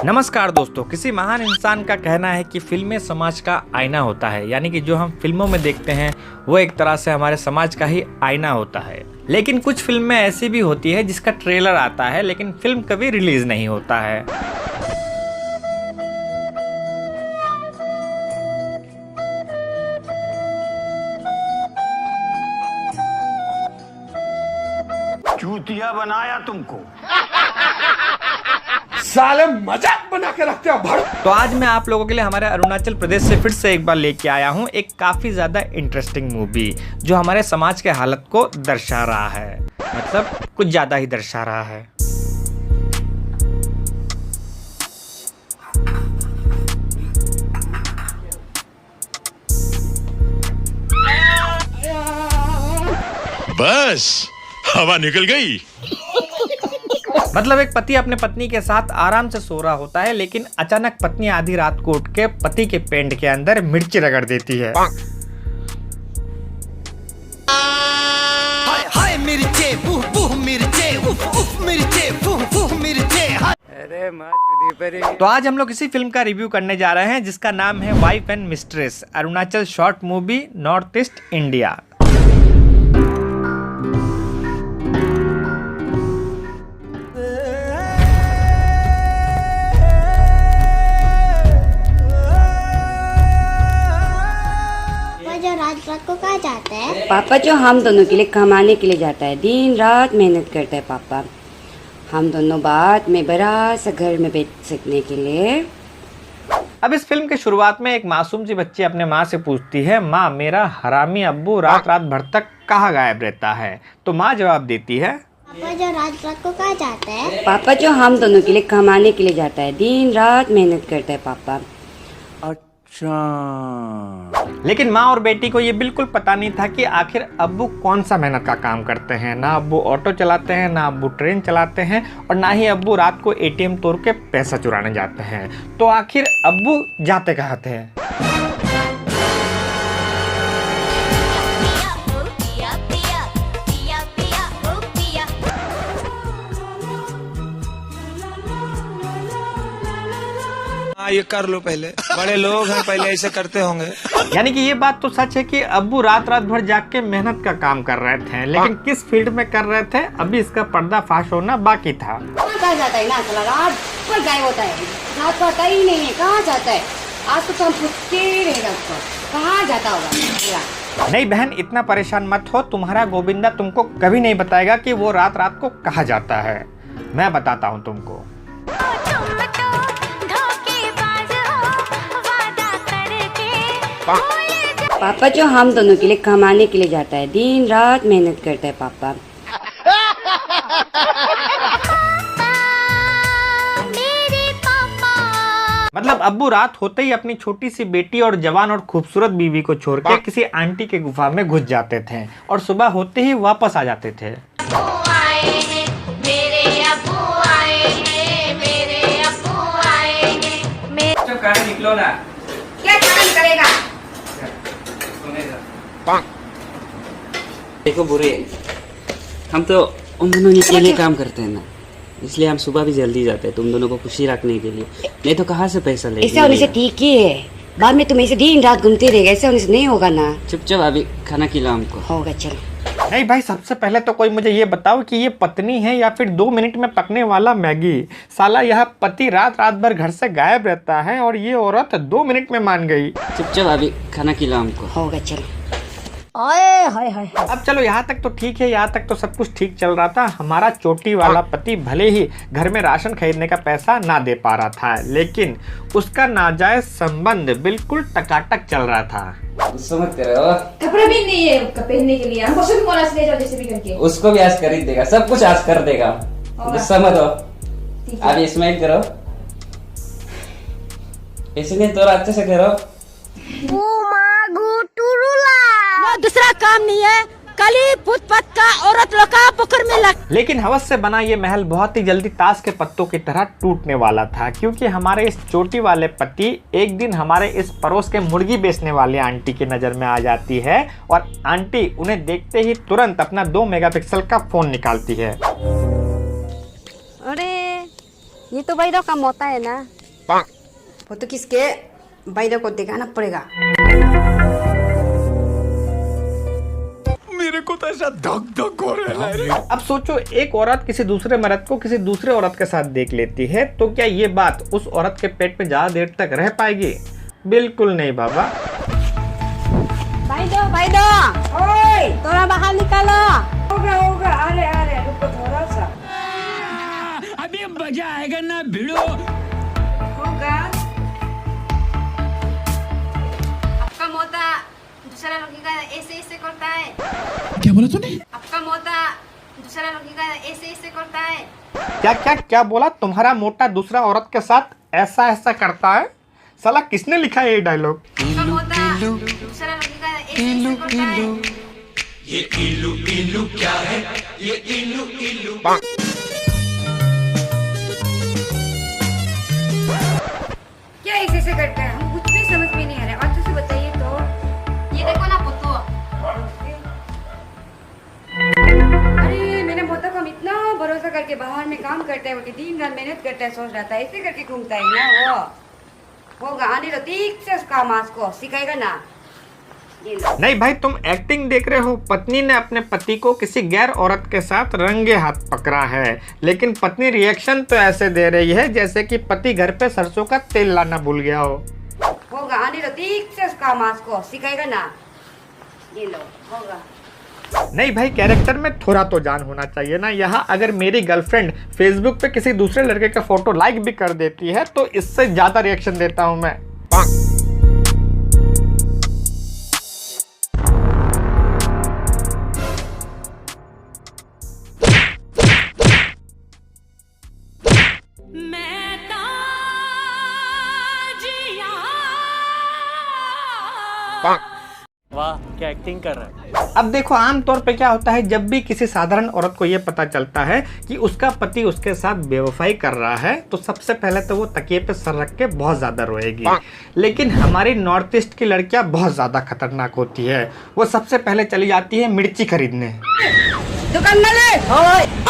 नमस्कार दोस्तों, किसी महान इंसान का कहना है कि फिल्में समाज का आईना होता है। यानी कि जो हम फिल्मों में देखते हैं वो एक तरह से हमारे समाज का ही आईना होता है। लेकिन कुछ फिल्में ऐसी भी होती है जिसका ट्रेलर आता है लेकिन फिल्म कभी रिलीज नहीं होता है। चूतिया बनाया तुमको। साले मजाक बना के रखते हो भड़। तो आज मैं आप लोगों के लिए हमारे अरुणाचल प्रदेश से फिर से एक बार लेके आया हूँ एक काफी ज्यादा इंटरेस्टिंग मूवी जो हमारे समाज के हालत को दर्शा रहा है, मतलब कुछ ज्यादा ही दर्शा रहा है। बस हवा निकल गई। मतलब एक पति अपने पत्नी के साथ आराम से सो रहा होता है लेकिन अचानक पत्नी आधी रात को उठ के पति के पेंट के अंदर मिर्ची रगड़ देती है। हाय हाय मिर्चे बुह बुह मिर्चे उफ उफ मिर्चे बुह बुह मिर्चे। अरे माँ चुदी परी। तो आज हम लोग इसी फिल्म का रिव्यू करने जा रहे हैं जिसका नाम है wife and mistress, Arunachal short movie, north east India. रात को कहाँ जाता है? पापा जो हम दोनों के लिए कमाने के लिए जाता है, दिन रात मेहनत करता है पापा। हम दोनों बाद में बड़ा सा घर में बैठ सकने के लिए। अब इस फिल्म के शुरुआत में एक मासूम सी बच्ची अपने माँ से पूछती है, माँ मेरा हरामी अब्बू रात रात भर तक कहाँ गायब रहता है? तो माँ जवाब देती है, पापा जो रात को कहाँ जाता है? पापा जो हम दोनों के लिए कमाने के लिए जाता है, दिन रात मेहनत करता है पापा। लेकिन माँ और बेटी को ये बिल्कुल पता नहीं था कि आखिर अब्बू कौन सा मेहनत का काम करते हैं। ना अब्बू ऑटो चलाते हैं, ना अब्बू ट्रेन चलाते हैं और ना ही अब्बू रात को एटीएम तोड़ के पैसा चुराने जाते हैं। तो आखिर अब्बू जाते कहाँ थे? ये कर लो, पहले बड़े लोग हैं, पहले ऐसे करते होंगे। यानी कि ये बात तो सच है कि अब्बू रात रात भर जाग के मेहनत का काम कर रहे थे, लेकिन किस फील्ड में कर रहे थे अभी इसका पर्दाफाश होना बाकी था। कहाँ जाता है ना, चला रात भर गायब होता है, रात पता ही नहीं है कहाँ जाता है। आज तो हम पूछते रहेगा उसको कहाँ जाता होगा। नहीं बहन, इतना परेशान मत हो, तुम्हारा गोविंदा तुमको कभी नहीं बताएगा कि वो रात रात को कहाँ जाता है। मैं बताता हूँ तुमको। पापा जो हम दोनों के लिए कमाने के लिए जाता है, दिन रात मेहनत करता है पापा। मतलब अब्बू रात होते ही अपनी छोटी सी बेटी और जवान और खूबसूरत बीवी को छोड़ के किसी आंटी के गुफा में घुस जाते थे और सुबह होते ही वापस आ जाते थे। निकलो ना, क्या काम करेगा? देखो बुरे, हम तो उन दोनों के लिए काम करते हैं ना, इसलिए हम सुबह भी जल्दी जाते हैं तुम दोनों को खुशी रखने के लिए। नहीं तो कहाँ से पैसा लेंगे? ऐसे होने से ठीक ही है, बाद में तुम ऐसे दिन रात घूमते रहेगा, ऐसे होने से नहीं होगा ना। चुपचाप अभी खाना खिलाओ हमको। होगा, चलो। नहीं भाई, सबसे पहले तो कोई मुझे ये बताओ कि ये पत्नी है या फिर 2 मिनट में पकने वाला मैगी। साला यह पति रात रात भर घर से गायब रहता है और ये औरत 2 मिनट में मान गई। चुपचाप अभी खाना खिलाओ हमको। होगा, चलो। ओए हाय हाय। अब चलो यहाँ तक तो ठीक है, यहाँ तक तो सब कुछ ठीक चल रहा था। हमारा चोटी वाला पति भले ही घर में राशन खरीदने का पैसा ना दे पा रहा था, लेकिन उसका नाजायज संबंध बिल्कुल टकाटक चल रहा था। समझ रहे हो? कपड़ा भी नहीं है उसका पहनने के लिए, हमको भी मोला से ले जाओ जैसे भी करके। उसको भी आज खरीद देगा, सब कुछ आज कर देगा। गुस्सा मत हो, अभी स्माइल करो, इसलिए तो अच्छे से करो। दूसरा काम नहीं है, कली फुटपाथ का औरत लोग का पोखर में लग। लेकिन हवस से बना ये महल बहुत ही जल्दी ताश के पत्तों की तरह टूटने वाला था, क्योंकि हमारे इस चोटी वाले पति एक दिन हमारे इस पड़ोस के मुर्गी बेचने वाले आंटी की नजर में आ जाती है और आंटी उन्हें देखते ही तुरंत अपना 2 मेगापिक्सल का फोन निकालती है। ये तो भाई काम होता है ना, वो तो किसके भाई को दिखाना पड़ेगा। मेरे को तो ऐसा धक धक हो रहा है। अब सोचो, एक औरत किसी दूसरे मर्द को किसी दूसरे औरत के साथ देख लेती है तो क्या ये बात उस औरत के पेट में ज्यादा देर तक रह पाएगी? बिल्कुल नहीं बाबा। भाई दो ओए थोड़ा बाहर निकालो। होगा अरे रुको थोड़ा सा। अभी मजा आएगा ना भिड़ो। होगा। आपका मोता दूसरा लड़की का ऐसे करता है। क्या बोला तूने? आपका मोता दूसरा लड़की का ऐसे करता है। क्या बोला? तुम्हारा मोटा दूसरा औरत के साथ ऐसा करता है? साला किसने लिखा है ये डायलॉग? आपका मोता दूसरा लड़की का ऐसे करता है। ये इल्लू इल्लू क्या है? ये इल्लू इल्लू क्या ऐसे करता है? हम कुछ भी समझ में नहीं आ रहा। अच्छे से बताइए तो। ये देखो ना पुत्तू। अरे मेरे मोता को हम इतना भरोसा करके बाहर में काम करता है, वो दिन रात मेहनत करता है, सोच रहा था ऐसे करके घूमता है ना वो होगा। आने दो, ठीक से उसका मास को सिखाएगा ना। नहीं भाई, तुम एक्टिंग देख रहे हो। पत्नी ने अपने पति को किसी गैर औरत के साथ रंगे हाथ पकड़ा है, लेकिन पत्नी रिएक्शन तो ऐसे दे रही है जैसे कि पति घर पे सरसों का तेल लाना भूल गया हो। होगा, आने दो, ठीक से उसका मास को सिखाएगा ना। ये लो होगा। नहीं भाई, कैरेक्टर में थोड़ा तो जान होना चाहिए ना। यहाँ अगर मेरी गर्लफ्रेंड फेसबुक पे किसी दूसरे लड़के का फोटो लाइक भी कर देती है तो इससे ज्यादा रिएक्शन देता हूँ मैं। वाह, क्या एक्टिंग कर रहा है। अब देखो, आमतौर पे क्या होता है, जब भी किसी साधारण औरत को ये पता चलता है कि उसका पति उसके साथ बेवफाई कर रहा है तो सबसे पहले तो वो तकिए पे सर रख के बहुत ज्यादा रोएगी। लेकिन हमारी नॉर्थ ईस्ट की लड़कियां बहुत ज्यादा खतरनाक होती है। वो सबसे पहले चली जाती है मिर्ची खरीदने। दुकान वाले,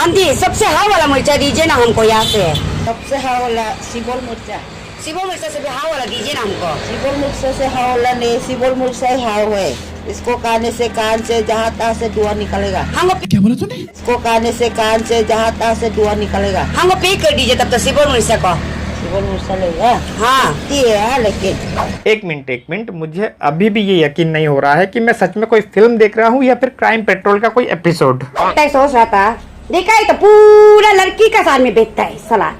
आंटी सबसे हाई वाला मिर्चा दीजिए ना हमको। यहाँ से सबसे हाँ वाला सिबोल मिर्चा। सिबोल मिर्चा से भी हाई वाला दीजिए ना हमको। सिबोल मिर्चा से हाँ वाला नहीं, सिबोल मिर्चा ही हाँ है। इसको खाने से कान से जहाँ तहाँ से धुआं निकलेगा। हमको क्या बोला तूने? इसको खाने से कान से जहाँ तहाँ से धुआं निकलेगा। हमको पे कर दीजिए तब तो सिबोल मिर्चा को। सिबोल मिर्चा लेगा? हाँ है लेकिन। एक मिनट, मुझे अभी भी ये यकीन नहीं हो रहा है कि मैं सच में कोई फिल्म देख रहा हूँ या फिर क्राइम पेट्रोल का कोई एपिसोड। सोच रहा था, देखा है तो पूरा लड़की का साथ में बेचता है साला।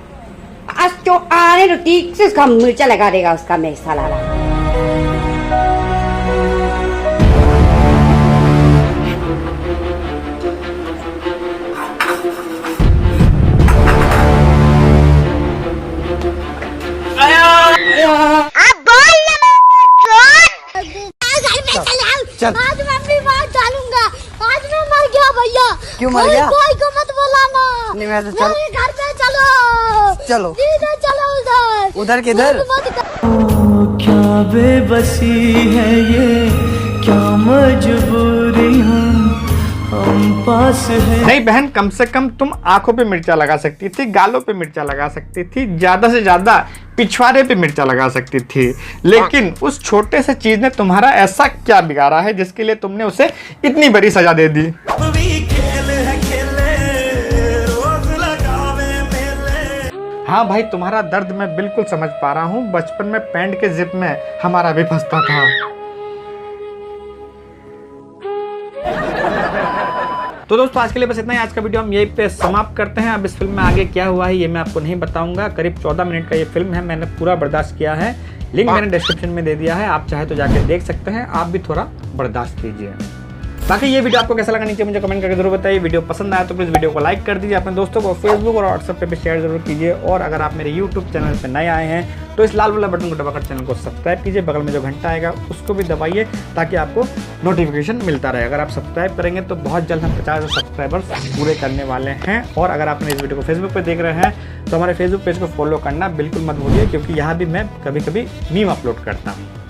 आज तो आने तो ठीक से उसका मिर्चा लगा देगा उसका में साला। चल। आज मैं अपनी बात डालूंगा। आज मैं मर गया भैया। क्यों मर गया? कोई को मत बुलाना। नहीं, मैं तो चल। मेरे घर पे चलो। चलो। सीधे चलो उधर। उधर किधर? क्या बेबसी है ये, क्या मजबूरी हम पास है। नहीं बहन, कम से कम तुम आंखों पे मिर्चा लगा सकती थी, गालों पे मिर्चा लगा सकती थी, ज्यादा से ज्यादा पिछवाड़े पे मिर्चा लगा सकती थी। लेकिन उस छोटे से चीज ने तुम्हारा ऐसा क्या बिगाड़ा है जिसके लिए तुमने उसे इतनी बड़ी सजा दे दी? हाँ भाई, तुम्हारा दर्द मैं बिल्कुल समझ पा रहा हूँ। बचपन में पैंट के जिप में हमारा भी फंसता था। तो दोस्तों, आज के लिए बस इतना ही। आज का वीडियो हम यहीं पे समाप्त करते हैं। अब इस फिल्म में आगे क्या हुआ है ये मैं आपको नहीं बताऊंगा। करीब 14 मिनट का ये फिल्म है, मैंने पूरा बर्दाश्त किया है। लिंक मैंने डिस्क्रिप्शन में दे दिया है, आप चाहे तो जाके देख सकते हैं। आप भी थोड़ा बर्दाश्त कीजिए। बाकी ये वीडियो आपको कैसा लगा नीचे मुझे कमेंट करके जरूर बताइए। वीडियो पसंद आया तो प्लीज़ वीडियो को लाइक कर दीजिए, अपने दोस्तों को फेसबुक और व्हाट्सएप पे भी शेयर जरूर कीजिए। और अगर आप मेरे यूट्यूब चैनल पे नए आए हैं तो इस लाल वाला बटन को दबाकर चैनल को सब्सक्राइब कीजिए। बगल में जो घंटा आएगा उसको भी दबाइए ताकि आपको नोटिफिकेशन मिलता रहे। अगर आप सब्सक्राइब करेंगे तो बहुत जल्द हम 50,000 सब्सक्राइबर्स पूरे करने वाले हैं। और अगर आपने इस वीडियो को फेसबुक पर देख रहे हैं तो हमारे फेसबुक पेज को फॉलो करना बिल्कुल मत भूलिए, क्योंकि यहाँ भी मैं कभी कभी मीम अपलोड करता हूँ।